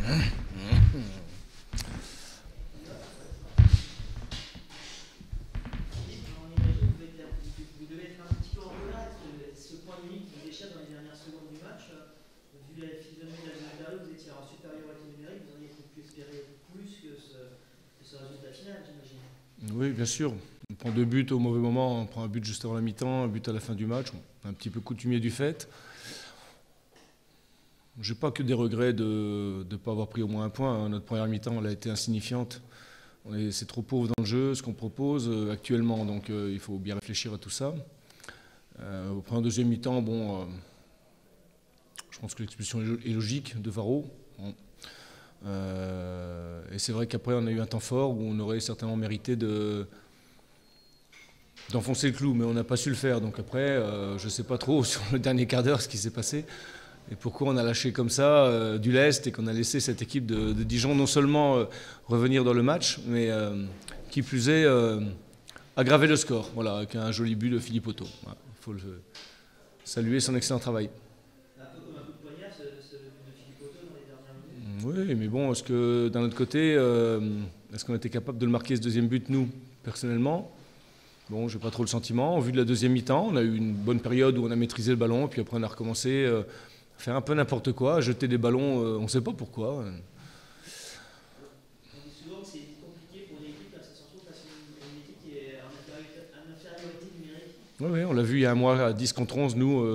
Vous devez être un petit peu en retard. Est-ce que ce point unique vous échappe dans les dernières secondes du match? Vu la physionomie de la deuxième période, vous étiez en supériorité numérique, vous auriez pu espérer plus que ce résultat final, j'imagine. Oui, bien sûr. On prend 2 buts au mauvais moment, on prend un but juste avant la mi-temps, un but à la fin du match. On est un petit peu coutumier du fait. Je n'ai pas que des regrets de ne pas avoir pris au moins un point. Notre première mi-temps, elle a été insignifiante. C'est trop pauvre dans le jeu, ce qu'on propose actuellement. Donc il faut bien réfléchir à tout ça. Après en deuxième mi-temps, bon, je pense que l'expulsion est logique de Varro. Bon. Et c'est vrai qu'après on a eu un temps fort où on aurait certainement mérité d'enfoncer le clou, mais on n'a pas su le faire. Donc après, je ne sais pas trop sur le dernier quart d'heure ce qui s'est passé. Et pourquoi on a lâché comme ça du lest et qu'on a laissé cette équipe de Dijon non seulement revenir dans le match, mais qui plus est aggraver le score, voilà, avec un joli but de Philippe Otto. Voilà, il faut saluer son excellent travail. Un peu comme un coup de poignard, ce but de Philippe Otto dans les dernières minutes. Oui, mais bon, est-ce que d'un autre côté, est-ce qu'on était capable de le marquer ce deuxième but, nous, personnellement? Bon, j'ai pas trop le sentiment. Au vu de la deuxième mi-temps, on a eu une bonne période où on a maîtrisé le ballon, puis après on a recommencé à faire un peu n'importe quoi, à jeter des ballons, on ne sait pas pourquoi. On dit souvent que c'est compliqué pour une équipe, là, ça se retrouve face à une équipe qui est en infériorité numérique. Oui, on l'a vu il y a un mois à 10 contre 11, nous,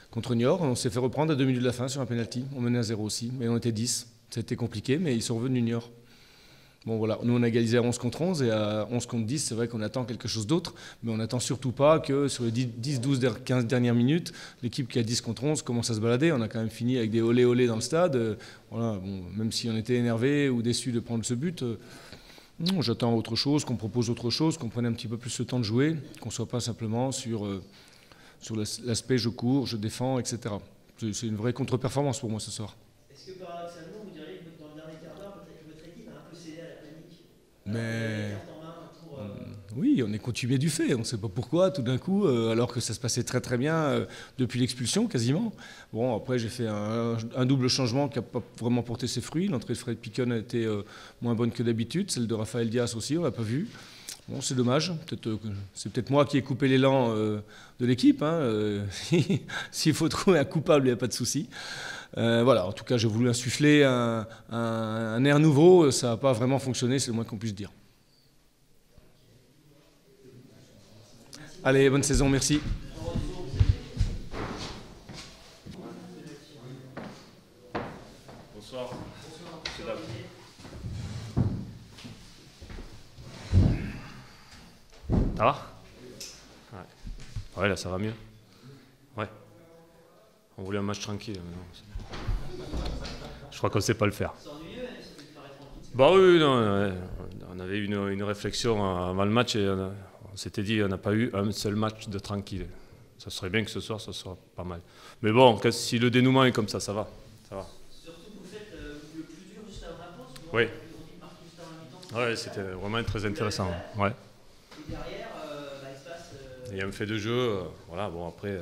contre Niort. On s'est fait reprendre à 2 minutes de la fin sur un penalty. On menait à 0 aussi, mais on était 10. C'était compliqué, mais ils sont revenus Niort. Bon voilà, nous on a égalisé à 11 contre 11 et à 11 contre 10, c'est vrai qu'on attend quelque chose d'autre, mais on n'attend surtout pas que sur les 10, 12, 15 dernières minutes, l'équipe qui a 10 contre 11 commence à se balader. On a quand même fini avec des olé olé dans le stade. Voilà, bon, même si on était énervé ou déçu de prendre ce but, j'attends autre chose, qu'on propose autre chose, qu'on prenne un petit peu plus le temps de jouer, qu'on ne soit pas simplement sur l'aspect je cours, je défends, etc. C'est une vraie contre-performance pour moi ce soir. Est-ce que paradoxalement, vous diriez que dans le dernier quart d'heure, peut-être que votre équipe a un peu cédé à la panique? Mais oui, on est coutumier du fait. On ne sait pas pourquoi, tout d'un coup, alors que ça se passait très très bien depuis l'expulsion quasiment. Bon, après j'ai fait un double changement qui n'a pas vraiment porté ses fruits. L'entrée de Fred Piquon a été moins bonne que d'habitude. Celle de Raphaël Diaz aussi, on ne l'a pas vu. Bon, c'est dommage. C'est peut-être moi qui ai coupé l'élan de l'équipe. Hein. S'il faut trouver un coupable, il n'y a pas de souci. Voilà, en tout cas, j'ai voulu insuffler un air nouveau. Ça n'a pas vraiment fonctionné, c'est le moins qu'on puisse dire. Allez, bonne saison, merci. Bonsoir. Ça va? Ouais, là ça va mieux. Ouais. On voulait un match tranquille. Mais non, je crois qu'on ne sait pas le faire. Bah oui, non, on avait eu une réflexion avant le match et on s'était dit on n'a pas eu un seul match de tranquille. Ça serait bien que ce soir, ça soit pas mal. Mais bon, si le dénouement est comme ça va. Ça va. Surtout que vous faites le plus dur juste avant la pause. Oui. Ouais, c'était vraiment très intéressant. Ouais. Et derrière, il se passe. Il y a un fait de jeu. Voilà, bon après,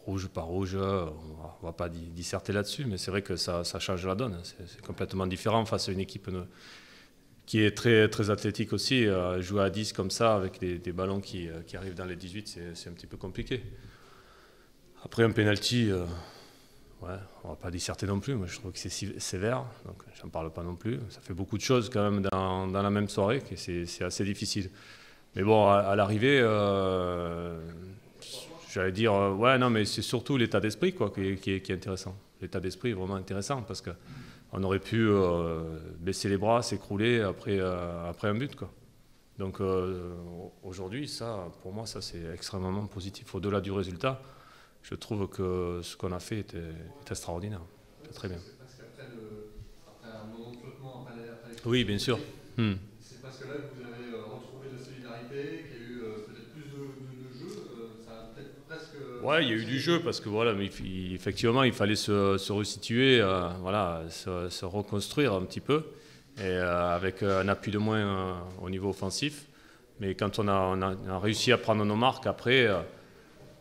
rouge par rouge, on ne va pas disserter là-dessus, mais c'est vrai que ça change la donne. C'est complètement différent face à une équipe qui est très, très athlétique aussi. Jouer à 10 comme ça, avec des ballons qui arrivent dans les 18, c'est un petit peu compliqué. Après, un penalty, ouais, on ne va pas disserter non plus. Moi, je trouve que c'est sévère, donc j'en parle pas non plus. Ça fait beaucoup de choses quand même dans la même soirée, que c'est assez difficile. Mais bon, à l'arrivée, j'allais dire, ouais, non, mais c'est surtout l'état d'esprit quoi, qui est intéressant. L'état d'esprit est vraiment intéressant parce qu'on aurait pu baisser les bras, s'écrouler après un but, quoi. Donc aujourd'hui, ça, pour moi, ça c'est extrêmement positif. Au-delà du résultat, je trouve que ce qu'on a fait est extraordinaire. C'est très bien. C'est parce qu'après un moment de flottement, après oui, bien sûr. C'est parce que là que vous avez retrouvé de la solidarité, qu'il y a eu peut-être plus de jeu, ça a peut-être presque... Ouais, il y a eu du jeu parce que voilà, mais effectivement, il fallait se resituer, voilà, se reconstruire un petit peu, et avec un appui de moins au niveau offensif. Mais quand on a réussi à prendre nos marques après,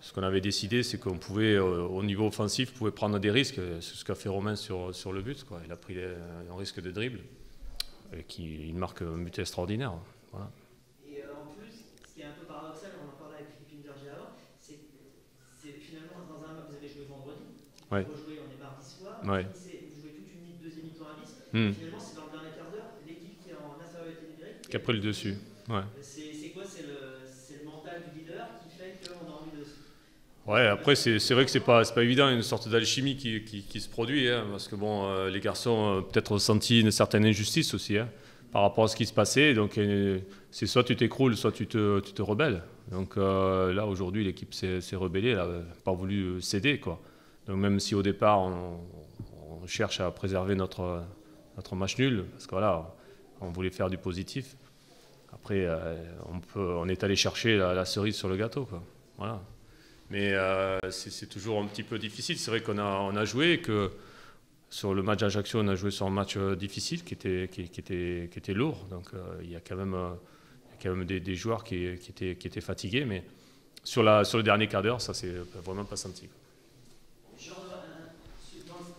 ce qu'on avait décidé, c'est qu'on pouvait, au niveau offensif, pouvait prendre des risques. C'est ce qu'a fait Romain sur le but, quoi. Il a pris un risque de dribble et il marque un but extraordinaire. Voilà. Et en plus, ce qui est un peu paradoxal, on en parlait avec Philippe Indergy avant, c'est finalement dans un match, vous avez joué vendredi, Ouais. vous rejouez, on est mardi soir, Ouais. vous jouez toute une deuxième mi-temps à 10, finalement c'est dans le dernier quart d'heure, l'équipe qui est en infériorité numérique Qui a pris le dessus. Ouais. C'est quoi? C'est le mental du leader qui fait qu'on a envie de... Ouais, après c'est vrai que c'est pas évident, il y a une sorte d'alchimie qui se produit, hein, parce que bon, les garçons ont peut-être ressenti une certaine injustice aussi, hein, par rapport à ce qui se passait. Donc c'est soit tu t'écroules, soit tu te rebelles. Donc là aujourd'hui l'équipe s'est rebellée, elle n'a pas voulu céder, quoi. Donc même si au départ on cherche à préserver notre match nul, parce que voilà, on voulait faire du positif. Après on est allé chercher la cerise sur le gâteau, quoi. Voilà. Mais c'est toujours un petit peu difficile. C'est vrai qu'on a joué, que sur le match d'Ajaccio, on a joué sur un match difficile qui était lourd. Donc il y a quand même des joueurs qui étaient fatigués. Mais sur le dernier quart d'heure, ça s'est vraiment pas senti. Genre,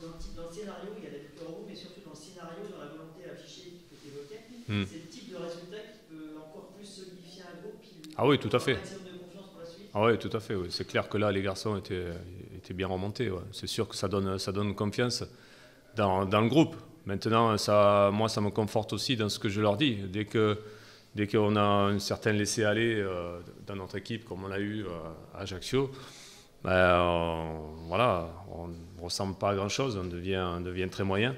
dans le scénario, il y a des victoires au bout, mais surtout dans le scénario, dans la volonté affichée que tu évoquais, c'est le type de résultat qui peut encore plus solidifier un groupe. Ah oui, tout à fait. Ah oui, tout à fait. Oui. C'est clair que là, les garçons étaient bien remontés. Ouais. C'est sûr que ça donne confiance dans le groupe. Maintenant, moi, ça me conforte aussi dans ce que je leur dis. Dès qu'on a un certain laisser-aller dans notre équipe, comme on l'a eu à Ajaccio, voilà, on ne ressemble pas à grand-chose, on devient très moyen.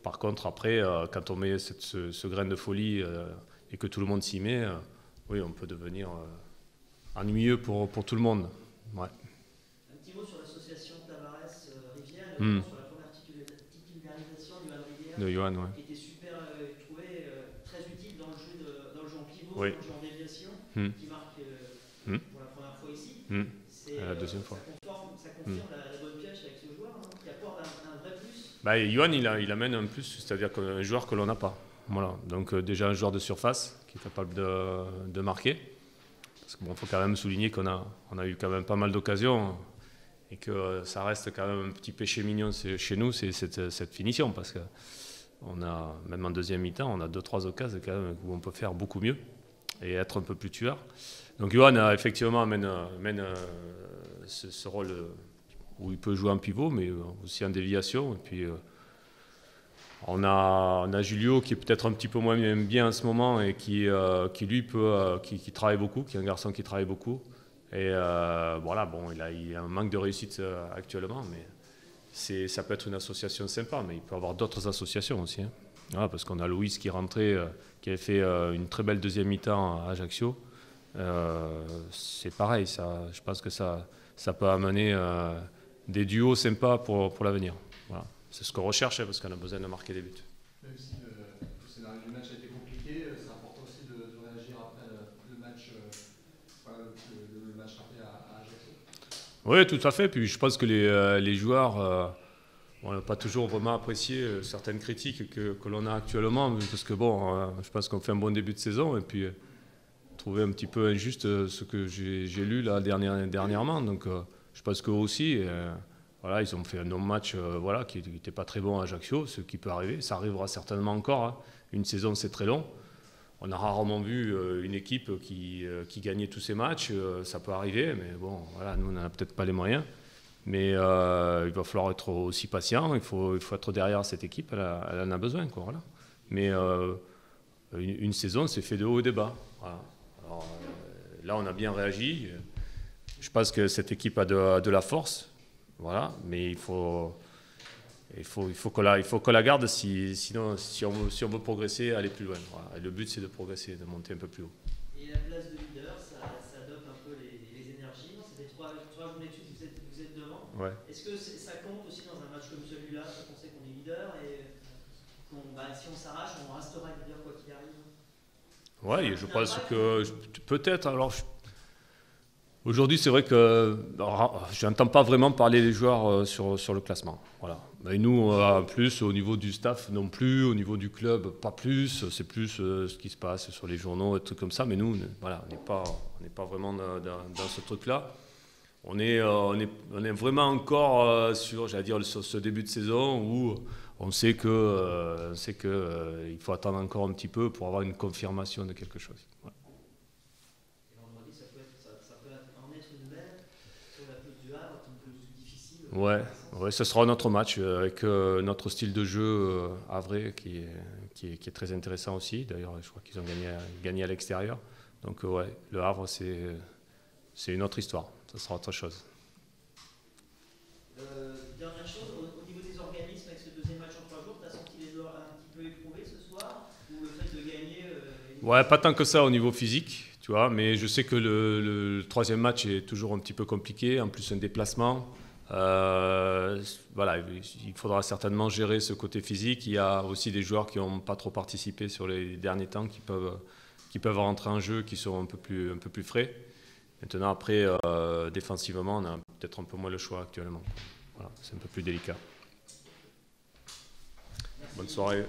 Par contre, après, quand on met ce grain de folie et que tout le monde s'y met, oui, on peut devenir... ennuyeux pour tout le monde. Ouais. Un petit mot sur l'association Tavares-Rivière, sur la première titularisation de Yohan Rivière, qui était super, trouvé très utile dans le jeu en pivot, dans le jeu en déviation, qui marque pour la première fois ici. La deuxième fois. Ça confirme la bonne pioche avec ce joueur, qui apporte un vrai plus. Yohan, il amène un plus, c'est-à-dire un joueur que l'on n'a pas. Voilà. Donc déjà un joueur de surface qui est capable de marquer. Parce qu'il faut quand même souligner qu'on a eu quand même pas mal d'occasions et que ça reste quand même un petit péché mignon chez nous, c'est cette finition. Parce que même en deuxième mi-temps, on a 2-3 occasions quand même où on peut faire beaucoup mieux et être un peu plus tueur. Donc Yohan effectivement amène ce rôle où il peut jouer en pivot, mais aussi en déviation. Et puis on a Julio qui est peut-être un petit peu moins bien en ce moment et qui lui qui travaille beaucoup, qui est un garçon qui travaille beaucoup. Et voilà, bon, il a un manque de réussite actuellement, mais ça peut être une association sympa, mais il peut y avoir d'autres associations aussi. Hein. Voilà, parce qu'on a Louis qui est rentré, qui avait fait une très belle deuxième mi-temps à Ajaccio. C'est pareil, je pense que ça peut amener des duos sympas pour l'avenir. Voilà. C'est ce qu'on recherche, parce qu'on a besoin de marquer des buts. Même si le scénario du match a été compliqué, c'est important aussi de réagir après le match raté à Ajaccio. Oui, tout à fait. Puis je pense que les joueurs n'ont pas toujours vraiment apprécié certaines critiques que l'on a actuellement, parce que bon, je pense qu'on fait un bon début de saison et puis trouvé un petit peu injuste ce que j'ai lu là dernièrement. Donc je pense qu'eux aussi. Voilà, ils ont fait un non-match qui n'était pas très bon à Ajaccio, ce qui peut arriver. Ça arrivera certainement encore. Hein. Une saison, c'est très long. On a rarement vu une équipe qui gagnait tous ses matchs. Ça peut arriver, mais bon, voilà, nous, on n'en a peut-être pas les moyens. Mais il va falloir être aussi patient. Il faut être derrière cette équipe. Elle en a besoin, quoi, voilà. Mais une saison, c'est fait de haut et de bas. Voilà. Alors, là, on a bien réagi. Je pense que cette équipe a de la force. Voilà, mais il faut qu'on la garde, sinon si on veut progresser, aller plus loin. Voilà. Et le but, c'est de progresser, de monter un peu plus haut. Et la place de leader, ça dope un peu les énergies. C'est des trois journées de suite, vous êtes devant. Ouais. Est-ce que ça compte aussi dans un match comme celui-là, quand on sait qu'on est leader et si on s'arrache, on restera leader quoi qu'il arrive? Ouais, je pense que peut-être. Alors, aujourd'hui, c'est vrai que je n'entends pas vraiment parler des joueurs sur le classement. Voilà. Et nous, plus au niveau du staff non plus, au niveau du club, pas plus. C'est plus ce qui se passe sur les journaux, et trucs comme ça. Mais nous, voilà, on n'est pas vraiment dans ce truc-là. on est vraiment encore sur, j'allais dire, sur ce début de saison où on sait que, il faut attendre encore un petit peu pour avoir une confirmation de quelque chose. Ouais. Et vendredi, ça peut en être une belle sur la pelouse du Havre, un peu plus difficile. Ouais, ce sera notre match avec notre style de jeu havrais qui est très intéressant aussi. D'ailleurs, je crois qu'ils ont gagné à l'extérieur. Donc ouais, le Havre, c'est une autre histoire. Ça sera autre chose. Dernière chose, au niveau des organismes, avec ce deuxième match en 3 jours, tu as senti les joueurs un petit peu éprouvés ce soir? Ou le fait de gagner Ouais, pas tant que ça au niveau physique, tu vois, mais je sais que le troisième match est toujours un petit peu compliqué, en plus un déplacement. Voilà, il faudra certainement gérer ce côté physique. Il y a aussi des joueurs qui n'ont pas trop participé sur les derniers temps, qui peuvent rentrer en jeu, qui sont un peu plus frais. Maintenant, après, défensivement, on a peut-être un peu moins le choix actuellement. Voilà, c'est un peu plus délicat. Merci. Bonne soirée.